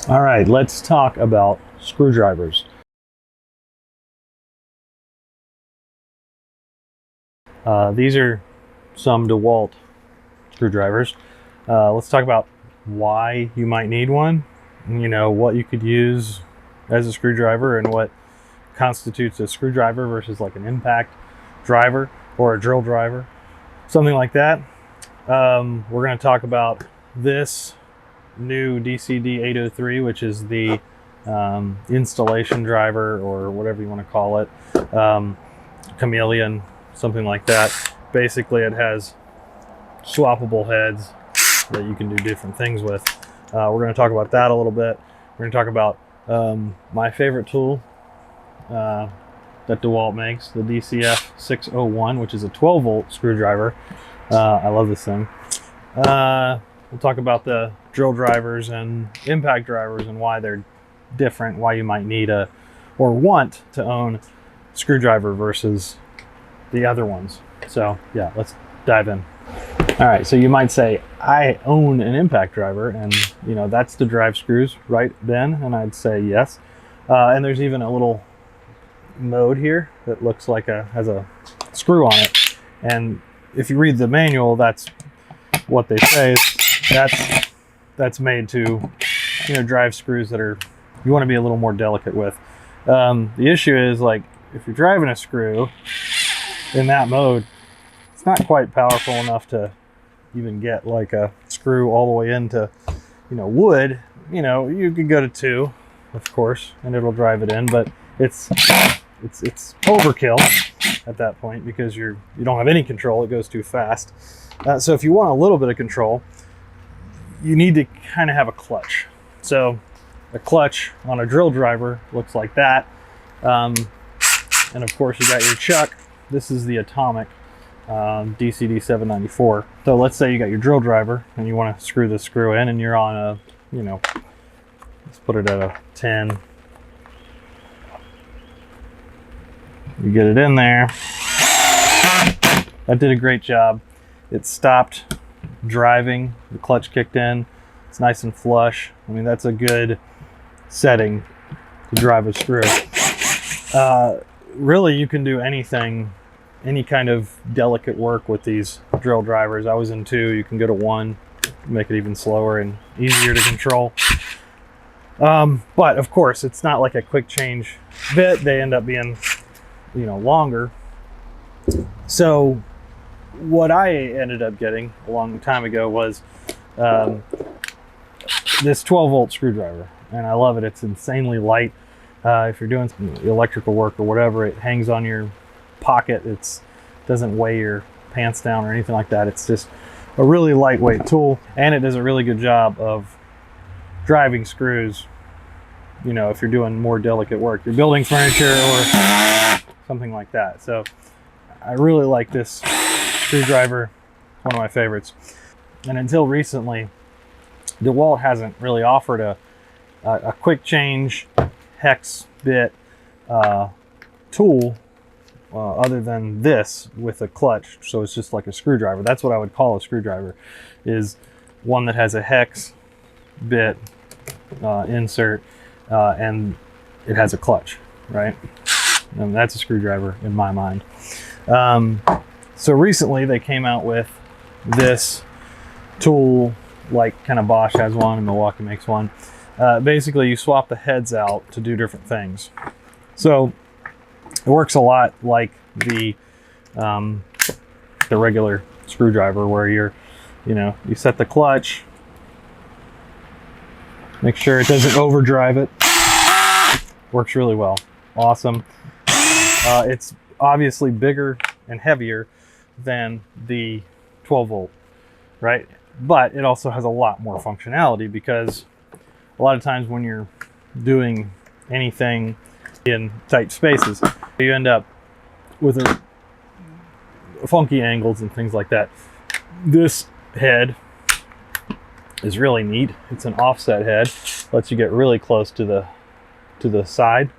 All right, let's talk about screwdrivers. These are some DeWalt screwdrivers. Let's talk about why you might need one, you know, what you could use as a screwdriver and what constitutes a screwdriver versus like an impact driver or a drill driver, something like that. We're going to talk about this new DCD803, which is the installation driver or whatever you want to call it, chameleon, something like that. Basically, it has swappable heads that you can do different things with. We're going to talk about that a little bit. We're going to talk about my favorite tool that DeWalt makes, the DCD803, which is a 12-volt screwdriver. I love this thing. We'll talk about the drill drivers and impact drivers and why they're different, why you might need or want to own a screwdriver versus the other ones. So yeah, let's dive in. All right, so you might say, I own an impact driver, and you know, that's to drive screws, right, Ben? And I'd say yes. And there's even a little mode here that looks like has a screw on it. And if you read the manual, that's what they say. That's made to, you know, drive screws that you want to be a little more delicate with. The issue is, like, if you're driving a screw in that mode, it's not quite powerful enough to even get like a screw all the way into, you know, wood. You know, you could go to 2, of course, and it'll drive it in, but it's overkill at that point because you don't have any control. It goes too fast. So if you want a little bit of control, you need to kind of have a clutch. So a clutch on a drill driver looks like that. And of course you got your chuck. This is the atomic DCD803. So let's say you got your drill driver and you want to screw this screw in, and you're on a, you know, let's put it at a 10. You get it in there. That did a great job. It stopped driving, the clutch kicked in, it's nice and flush. I mean, that's a good setting to drive a screw. Really, you can do anything, any kind of delicate work with these drill drivers. I was in 2, you can go to 1, make it even slower and easier to control. But of course, it's not like a quick change bit. They end up being, you know, longer. So what I ended up getting a long time ago was this 12-volt screwdriver, and I love it. It's insanely light. If you're doing some electrical work or whatever, it hangs on your pocket. It doesn't weigh your pants down or anything like that. It's just a really lightweight tool, and it does a really good job of driving screws. You know, if you're doing more delicate work, you're building furniture or something like that. So I really like this screwdriver, one of my favorites. And until recently, DeWalt hasn't really offered a quick change hex bit tool other than this with a clutch. So it's just like a screwdriver. That's what I would call a screwdriver, is one that has a hex bit insert and it has a clutch, right? And that's a screwdriver in my mind. So recently they came out with this tool, like kind of Bosch has one and Milwaukee makes one. Basically you swap the heads out to do different things. So it works a lot like the regular screwdriver, where you set the clutch, make sure it doesn't overdrive it. Works really well. Awesome. It's obviously bigger and heavier than the 12-volt, right? But it also has a lot more functionality, because a lot of times when you're doing anything in tight spaces, you end up with funky angles and things like that. This head is really neat. It's an offset head, lets you get really close to the side,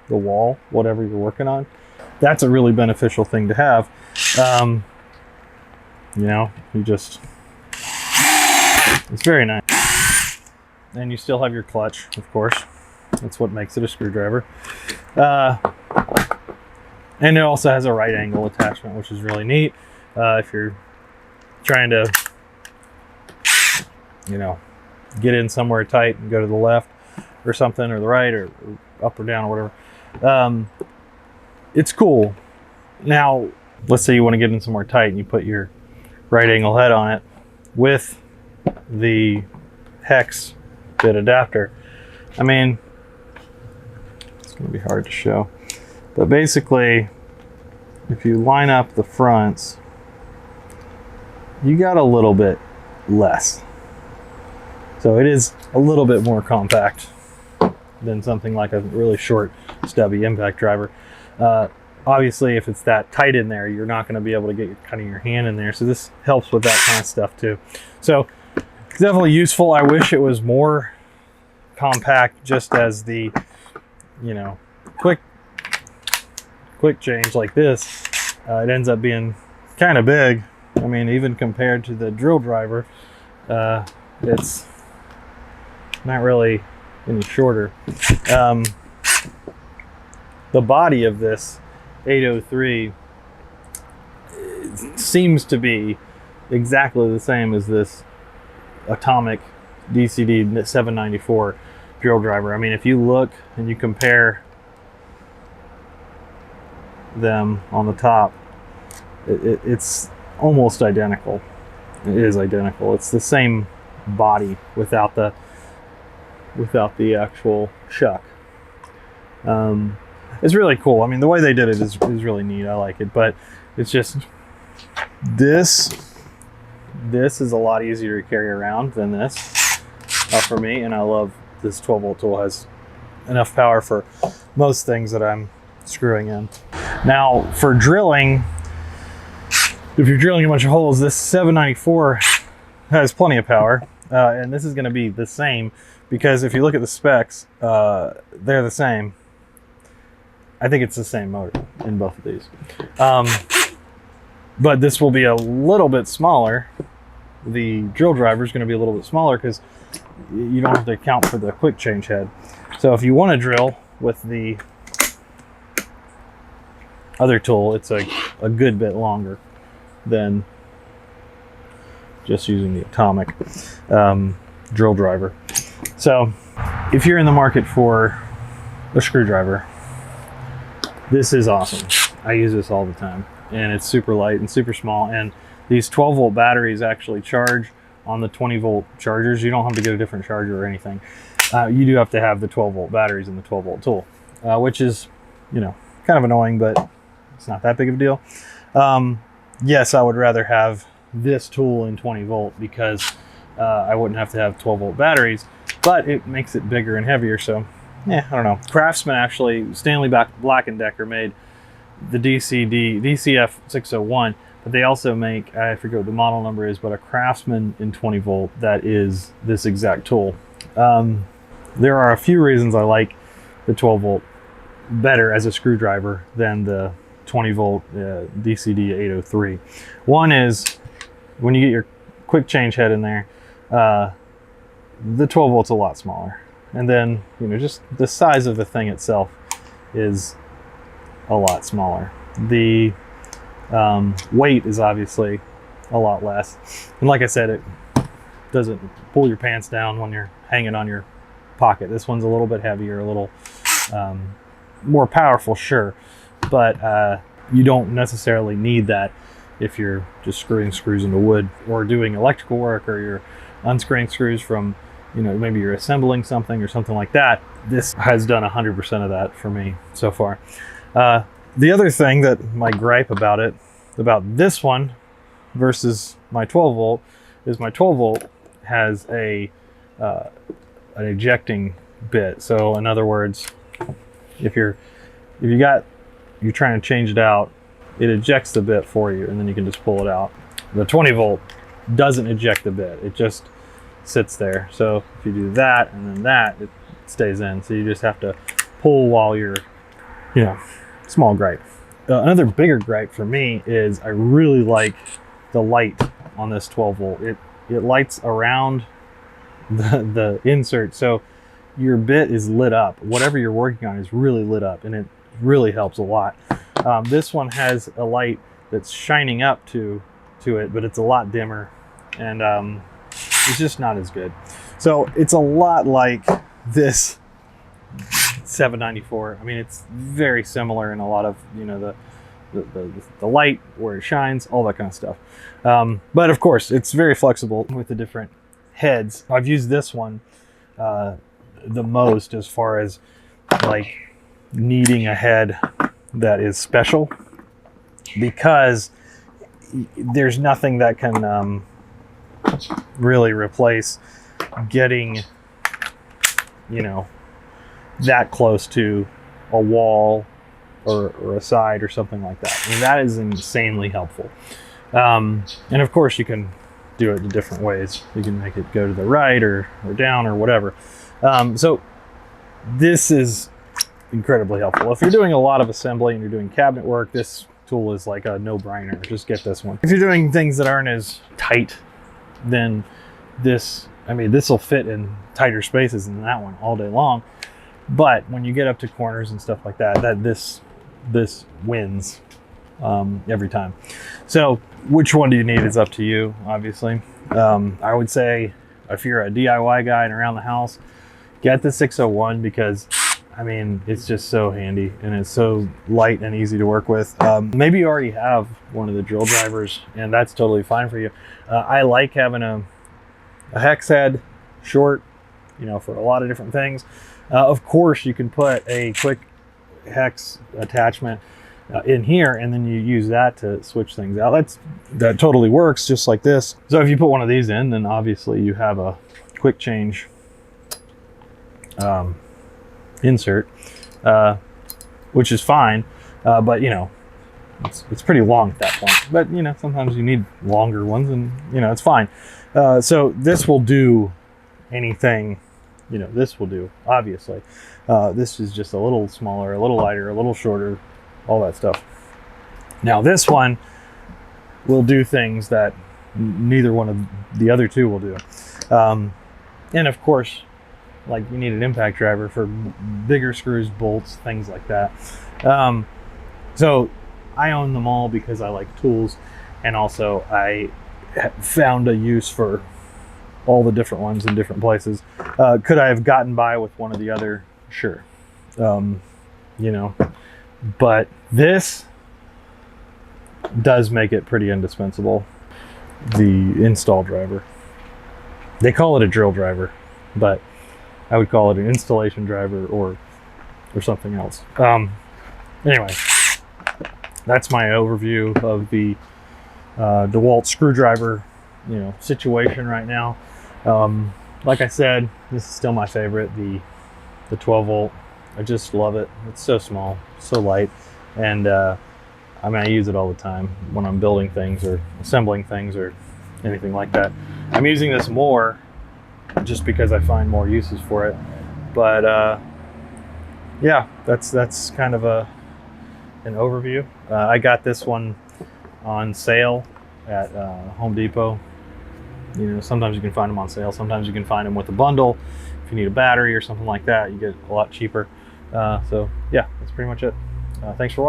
the wall, whatever you're working on. That's a really beneficial thing to have. It's very nice. and you still have your clutch, of course. That's what makes it a screwdriver. And it also has a right angle attachment, which is really neat. If you're trying to, you know, get in somewhere tight and go to the left or something, or the right, or up or down or whatever. It's cool. Now, let's say you want to get in somewhere tight and you put your right angle head on it with the hex bit adapter. I mean, it's going to be hard to show. But basically, if you line up the fronts, you got a little bit less. So it is a little bit more compact than something like a really short, stubby impact driver. Obviously, if it's that tight in there, you're not going to be able to get kind of your hand in there. So this helps with that kind of stuff too. So it's definitely useful. I wish it was more compact, just as the, you know, quick change like this. It ends up being kind of big. I mean, even compared to the drill driver, it's not really any shorter. The body of this 803 seems to be exactly the same as this atomic DCD803 drill driver. I mean, if you look and you compare them on the top, it's almost identical. It is identical. It's the same body without the actual chuck. It's really cool. I mean, the way they did it is really neat. I like it, but it's just this is a lot easier to carry around than this for me, and I love this 12-volt tool. Has enough power for most things that I'm screwing in. Now, for drilling, if you're drilling a bunch of holes, this 794 has plenty of power, and this is going to be the same, because if you look at the specs, they're the same. I think it's the same motor in both of these. But this will be a little bit smaller. The drill driver is going to be a little bit smaller because you don't have to account for the quick change head. So if you want to drill with the other tool, it's a good bit longer than just using the atomic drill driver. So if you're in the market for a screwdriver, this is awesome. I use this all the time, and it's super light and super small, and these 12-volt batteries actually charge on the 20-volt chargers. You don't have to get a different charger or anything. You do have to have the 12-volt batteries in the 12-volt tool, which is, you know, kind of annoying, but it's not that big of a deal. Yes, I would rather have this tool in 20-volt because I wouldn't have to have 12-volt batteries, but it makes it bigger and heavier, so yeah, I don't know. Craftsman actually, Stanley Black & Decker made the DCF601, but they also make, I forget what the model number is, but a Craftsman in 20-volt that is this exact tool. There are a few reasons I like the 12-volt better as a screwdriver than the 20-volt DCD803. One is when you get your quick change head in there, the 12-volt's a lot smaller. And then, you know, just the size of the thing itself is a lot smaller. The weight is obviously a lot less. And like I said, it doesn't pull your pants down when you're hanging on your pocket. This one's a little bit heavier, a little more powerful, sure. But you don't necessarily need that if you're just screwing screws into wood or doing electrical work, or you're unscrewing screws from, you know, maybe you're assembling something or something like that. This has done 100% of that for me so far. The other thing that my gripe about this one versus my 12-volt is my 12-volt has an ejecting bit. So in other words, if you're trying to change it out, it ejects the bit for you, and then you can just pull it out. The 20-volt doesn't eject the bit. It just sits there. So if you do that and then that, it stays in. So you just have to pull while you're, you know, small gripe. Another bigger gripe for me is I really like the light on this 12-volt. It lights around the insert, so your bit is lit up. Whatever you're working on is really lit up, and it really helps a lot. This one has a light that's shining up to it, but it's a lot dimmer, and it's just not as good. So it's a lot like this 794. I mean, it's very similar in a lot of, you know, the light, where it shines, all that kind of stuff. But of course, it's very flexible with the different heads. I've used this one the most, as far as like needing a head that is special, because there's nothing that can really replace getting, you know, that close to a wall or a side or something like that. I mean, that is insanely helpful. And of course, you can do it in different ways. You can make it go to the right or down or whatever. So this is incredibly helpful. If you're doing a lot of assembly and you're doing cabinet work, this tool is like a no-brainer. Just get this one. If you're doing things that aren't as tight, then this, I mean, this will fit in tighter spaces than that one all day long. But when you get up to corners and stuff like that, this wins every time. So which one do you need is up to you, obviously. I would say if you're a DIY guy and around the house, get the 601, because I mean, it's just so handy and it's so light and easy to work with. Maybe you already have one of the drill drivers, and that's totally fine for you. I like having a hex head, short, you know, for a lot of different things. Of course, you can put a quick hex attachment in here, and then you use that to switch things out. That totally works, just like this. So if you put one of these in, then obviously you have a quick change insert, which is fine, but you know, it's pretty long at that point. But you know, sometimes you need longer ones, and you know, it's fine. So this will do anything, you know, this will do, obviously. This is just a little smaller, a little lighter, a little shorter, all that stuff. Now this one will do things that neither one of the other two will do. And of course, like, you need an impact driver for bigger screws, bolts, things like that. So I own them all because I like tools, and also I found a use for all the different ones in different places. Could I have gotten by with one or the other? Sure. You know, but this does make it pretty indispensable. The install driver. They call it a drill driver, but I would call it an installation driver or something else. Anyway, that's my overview of the DeWalt screwdriver, you know, situation right now. Like I said, this is still my favorite, the 12 volt. I just love it. It's so small, so light, and I mean, I use it all the time when I'm building things or assembling things or anything like that. I'm using this more just because I find more uses for it. But yeah, that's kind of an overview. I got this one on sale at Home Depot. You know, sometimes you can find them on sale. Sometimes you can find them with a bundle. If you need a battery or something like that, you get a lot cheaper. So yeah, that's pretty much it. Thanks for watching.